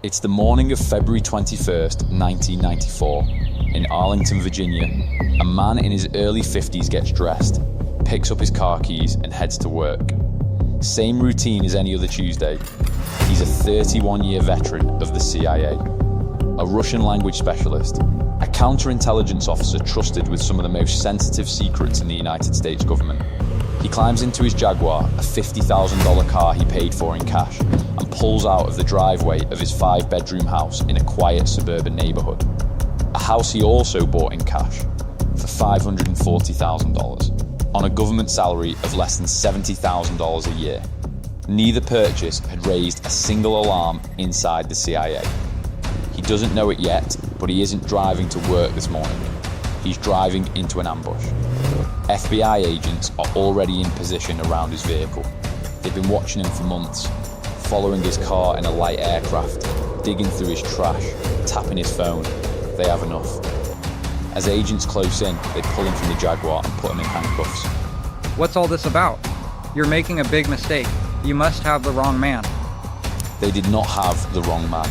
It's the morning of February 21st, 1994. In Arlington, Virginia, a man in his early 50s gets dressed, picks up his car keys and heads to work. Same routine as any other Tuesday. He's a 31-year veteran of the CIA, a Russian language specialist, a counterintelligence officer trusted with some of the most sensitive secrets in the United States government. He climbs into his Jaguar, a $50,000 car he paid for in cash, and pulls out of the driveway of his 5-bedroom house in a quiet suburban neighborhood. A house he also bought in cash for $540,000 on a government salary of less than $70,000 a year. Neither purchase had raised a single alarm inside the CIA. He doesn't know it yet, but he isn't driving to work this morning. He's driving into an ambush. FBI agents are already in position around his vehicle. They've been watching him for months, following his car in a light aircraft, digging through his trash, tapping his phone. They have enough. As agents close in, they pull him from the Jaguar and put him in handcuffs. What's all this about? You're making a big mistake. You must have the wrong man. They did not have the wrong man.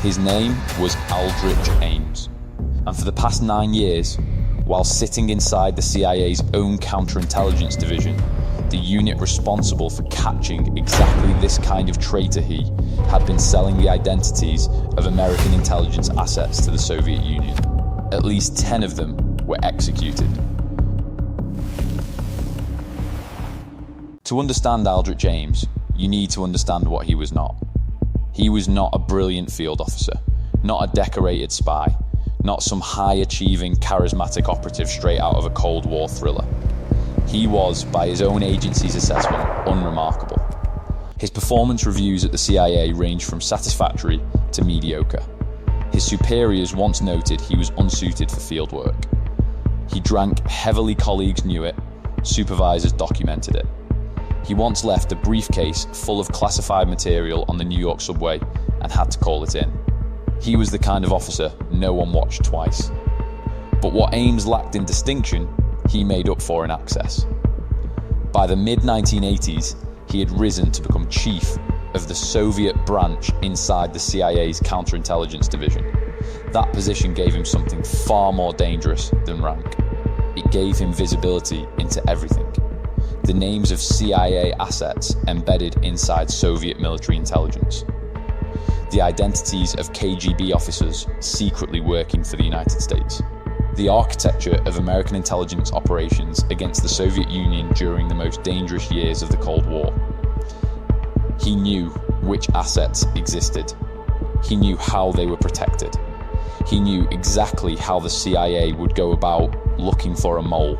His name was Aldrich Ames. And for the past 9 years, while sitting inside the CIA's own counterintelligence division, the unit responsible for catching exactly this kind of traitor, he had been selling the identities of American intelligence assets to the Soviet Union. At least 10 of them were executed. To understand Aldrich Ames, you need to understand what he was not. He was not a brilliant field officer, not a decorated spy, not some high-achieving, charismatic operative straight out of a Cold War thriller. He was, by his own agency's assessment, unremarkable. His performance reviews at the CIA ranged from satisfactory to mediocre. His superiors once noted he was unsuited for field work. He drank heavily, colleagues knew it, supervisors documented it. He once left a briefcase full of classified material on the New York subway and had to call it in. He was the kind of officer no one watched twice. But what Ames lacked in distinction, he made up for in access. By the mid-1980s, he had risen to become chief of the Soviet branch inside the CIA's counterintelligence division. That position gave him something far more dangerous than rank. It gave him visibility into everything. The names of CIA assets embedded inside Soviet military intelligence. The identities of KGB officers secretly working for the United States. The architecture of American intelligence operations against the Soviet Union during the most dangerous years of the Cold War. He knew which assets existed. He knew how they were protected. He knew exactly how the CIA would go about looking for a mole,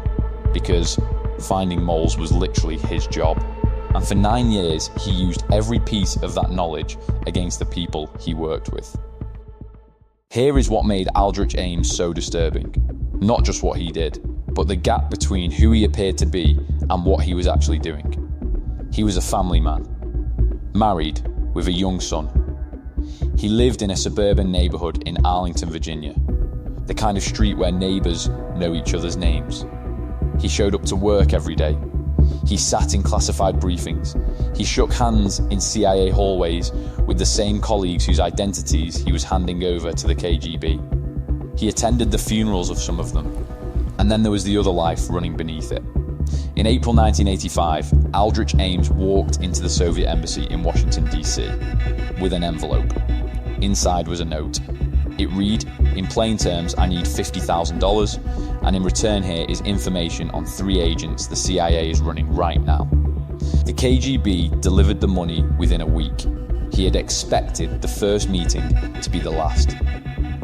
because finding moles was literally his job. And for 9 years, he used every piece of that knowledge against the people he worked with. Here is what made Aldrich Ames so disturbing. Not just what he did, but the gap between who he appeared to be and what he was actually doing. He was a family man, married with a young son. He lived in a suburban neighborhood in Arlington, Virginia, the kind of street where neighbors know each other's names. He showed up to work every day. He sat in classified briefings. He shook hands in CIA hallways with the same colleagues whose identities he was handing over to the KGB. He attended the funerals of some of them. And then there was the other life running beneath it. In April 1985, Aldrich Ames walked into the Soviet embassy in Washington, D.C. with an envelope. Inside was a note. It read, in plain terms, I need $50,000, and in return here is information on 3 agents the CIA is running right now. The KGB delivered the money within a week. He had expected the first meeting to be the last.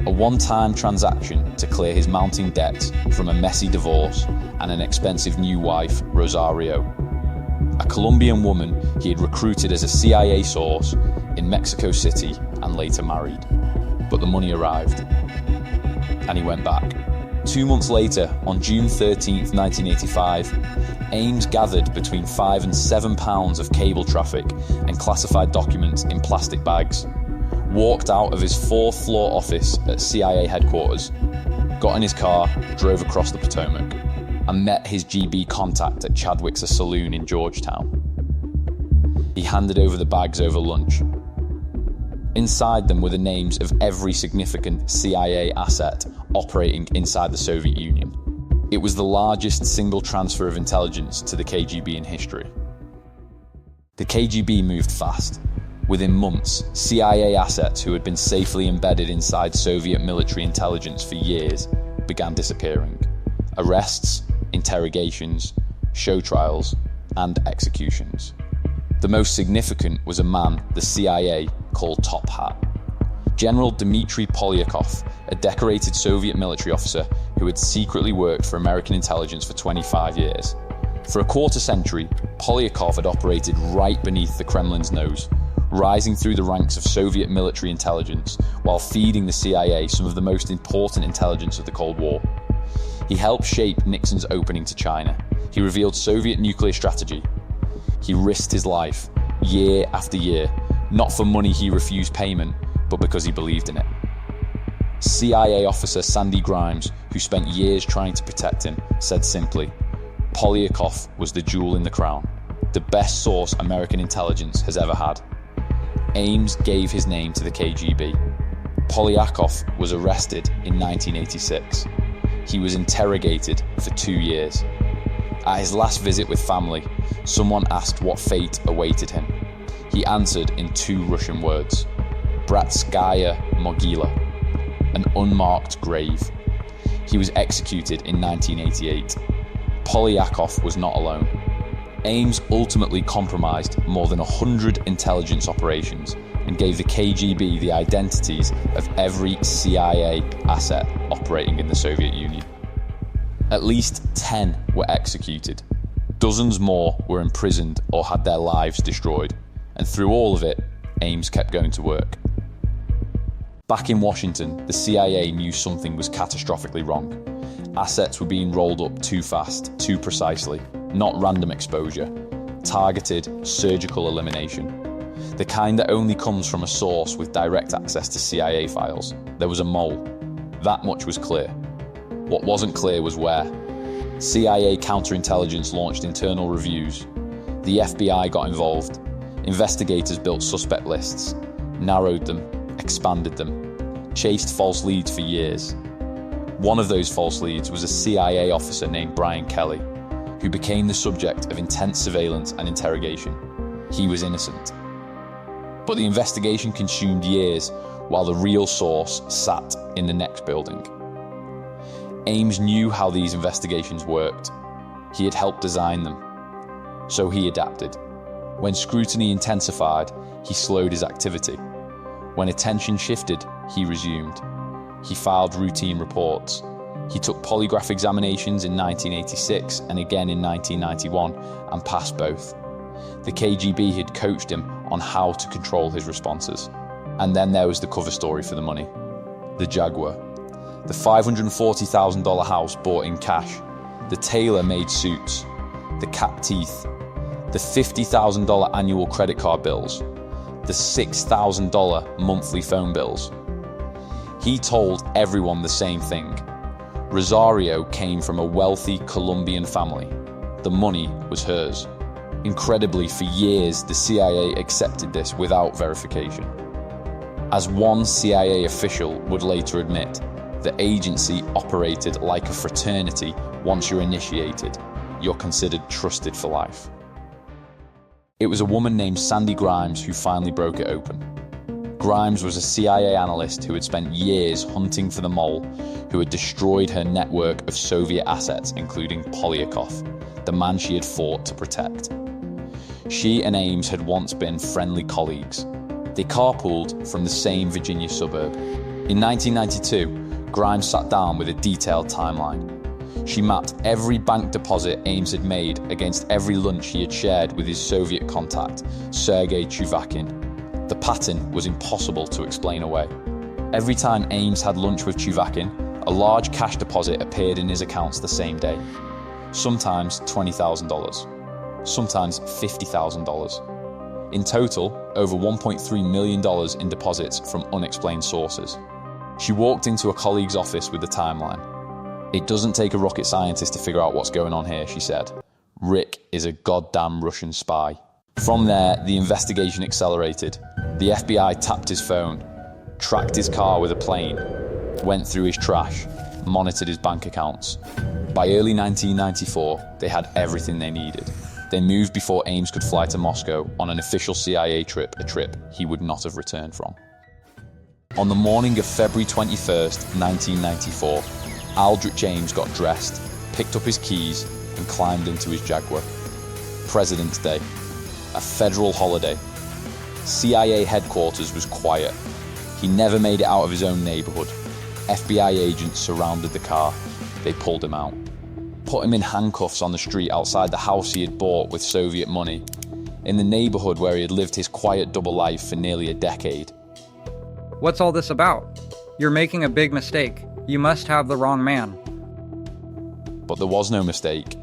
A one-time transaction to clear his mounting debts from a messy divorce and an expensive new wife, Rosario. A Colombian woman he had recruited as a CIA source in Mexico City and later married. But the money arrived, and he went back. 2 months later, on June 13th, 1985, Ames gathered between 5 and 7 pounds of cable traffic and classified documents in plastic bags, walked out of his 4th floor office at CIA headquarters, got in his car, drove across the Potomac, and met his GB contact at Chadwick's saloon in Georgetown. He handed over the bags over lunch. Inside them were the names of every significant CIA asset operating inside the Soviet Union. It was the largest single transfer of intelligence to the KGB in history. The KGB moved fast. Within months, CIA assets who had been safely embedded inside Soviet military intelligence for years began disappearing. Arrests, interrogations, show trials, and executions. The most significant was a man the CIA called Top Hat. General Dmitry Polyakov, a decorated Soviet military officer who had secretly worked for American intelligence for 25 years. For a quarter century, Polyakov had operated right beneath the Kremlin's nose, rising through the ranks of Soviet military intelligence while feeding the CIA some of the most important intelligence of the Cold War. He helped shape Nixon's opening to China. He revealed Soviet nuclear strategy. He risked his life, year after year, not for money he refused payment, but because he believed in it. CIA officer Sandy Grimes, who spent years trying to protect him, said simply, Polyakov was the jewel in the crown, the best source American intelligence has ever had. Ames gave his name to the KGB. Polyakov was arrested in 1986. He was interrogated for 2 years. At his last visit with family, someone asked what fate awaited him. He answered in 2 Russian words, Bratskaya Mogila, an unmarked grave. He was executed in 1988. Polyakov was not alone. Ames ultimately compromised more than 100 intelligence operations and gave the KGB the identities of every CIA asset operating in the Soviet Union. At least 10 were executed. Dozens more were imprisoned or had their lives destroyed. And through all of it, Ames kept going to work. Back in Washington, the CIA knew something was catastrophically wrong. Assets were being rolled up too fast, too precisely. Not random exposure, targeted, surgical elimination. The kind that only comes from a source with direct access to CIA files. There was a mole. That much was clear. What wasn't clear was where. CIA counterintelligence launched internal reviews. The FBI got involved. Investigators built suspect lists, narrowed them, expanded them, chased false leads for years. One of those false leads was a CIA officer named Brian Kelly, who became the subject of intense surveillance and interrogation. He was innocent. But the investigation consumed years while the real source sat in the next building. Ames knew how these investigations worked. He had helped design them. So he adapted. When scrutiny intensified, he slowed his activity. When attention shifted, he resumed. He filed routine reports. He took polygraph examinations in 1986 and again in 1991 and passed both. The KGB had coached him on how to control his responses. And then there was the cover story for the money. The Jaguar. The $540,000 house bought in cash. The tailor-made suits. The cap teeth. The $50,000 annual credit card bills. The $6,000 monthly phone bills. He told everyone the same thing. Rosario came from a wealthy Colombian family. The money was hers. Incredibly, for years, the CIA accepted this without verification. As one CIA official would later admit, the agency operated like a fraternity. Once you're initiated, you're considered trusted for life. It was a woman named Sandy Grimes who finally broke it open. Grimes was a CIA analyst who had spent years hunting for the mole, who had destroyed her network of Soviet assets, including Polyakov, the man she had fought to protect. She and Ames had once been friendly colleagues. They carpooled from the same Virginia suburb. In 1992, Grimes sat down with a detailed timeline. She mapped every bank deposit Ames had made against every lunch he had shared with his Soviet contact, Sergei Chuvakin. The pattern was impossible to explain away. Every time Ames had lunch with Chuvakin, a large cash deposit appeared in his accounts the same day. Sometimes $20,000, sometimes $50,000. In total, over $1.3 million in deposits from unexplained sources. She walked into a colleague's office with the timeline. "It doesn't take a rocket scientist to figure out what's going on here," she said. "Rick is a goddamn Russian spy." From there, the investigation accelerated. The FBI tapped his phone, tracked his car with a plane, went through his trash, monitored his bank accounts. By early 1994, they had everything they needed. They moved before Ames could fly to Moscow on an official CIA trip, a trip he would not have returned from. On the morning of February 21st, 1994, Aldrich Ames got dressed, picked up his keys, and climbed into his Jaguar. President's Day, a federal holiday. CIA headquarters was quiet. He never made it out of his own neighborhood. FBI agents surrounded the car. They pulled him out, put him in handcuffs on the street outside the house he had bought with Soviet money, in the neighborhood where he had lived his quiet double life for nearly a decade. What's all this about? You're making a big mistake. You must have the wrong man. But there was no mistake.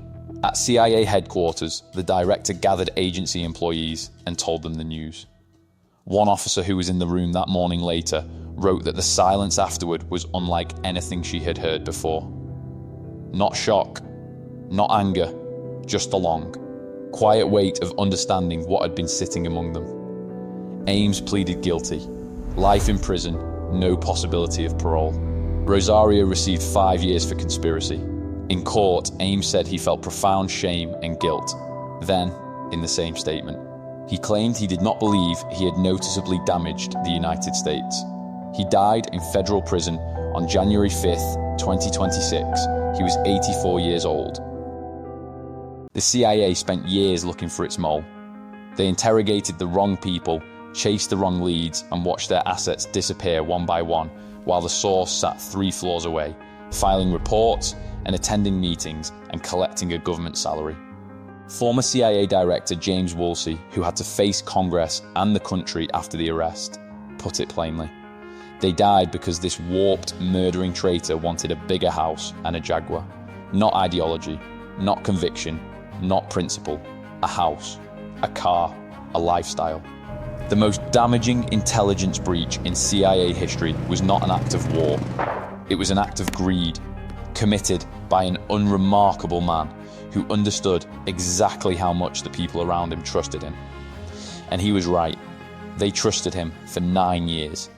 At CIA headquarters, the director gathered agency employees and told them the news. One officer who was in the room that morning later wrote that the silence afterward was unlike anything she had heard before. Not shock, not anger, just a long, quiet weight of understanding what had been sitting among them. Ames pleaded guilty. Life in prison, no possibility of parole. Rosario received 5 years for conspiracy. In court, Ames said he felt profound shame and guilt. Then, in the same statement, he claimed he did not believe he had noticeably damaged the United States. He died in federal prison on January 5th, 2026. He was 84 years old. The CIA spent years looking for its mole. They interrogated the wrong people, chased the wrong leads, and watched their assets disappear one by one, while the source sat 3 floors away, filing reports and attending meetings and collecting a government salary. Former CIA Director James Woolsey, who had to face Congress and the country after the arrest, put it plainly. They died because this warped, murdering traitor wanted a bigger house and a Jaguar. Not ideology, not conviction, not principle. A house, a car, a lifestyle. The most damaging intelligence breach in CIA history was not an act of war. It was an act of greed, committed by an unremarkable man who understood exactly how much the people around him trusted him. And he was right. They trusted him for 9 years.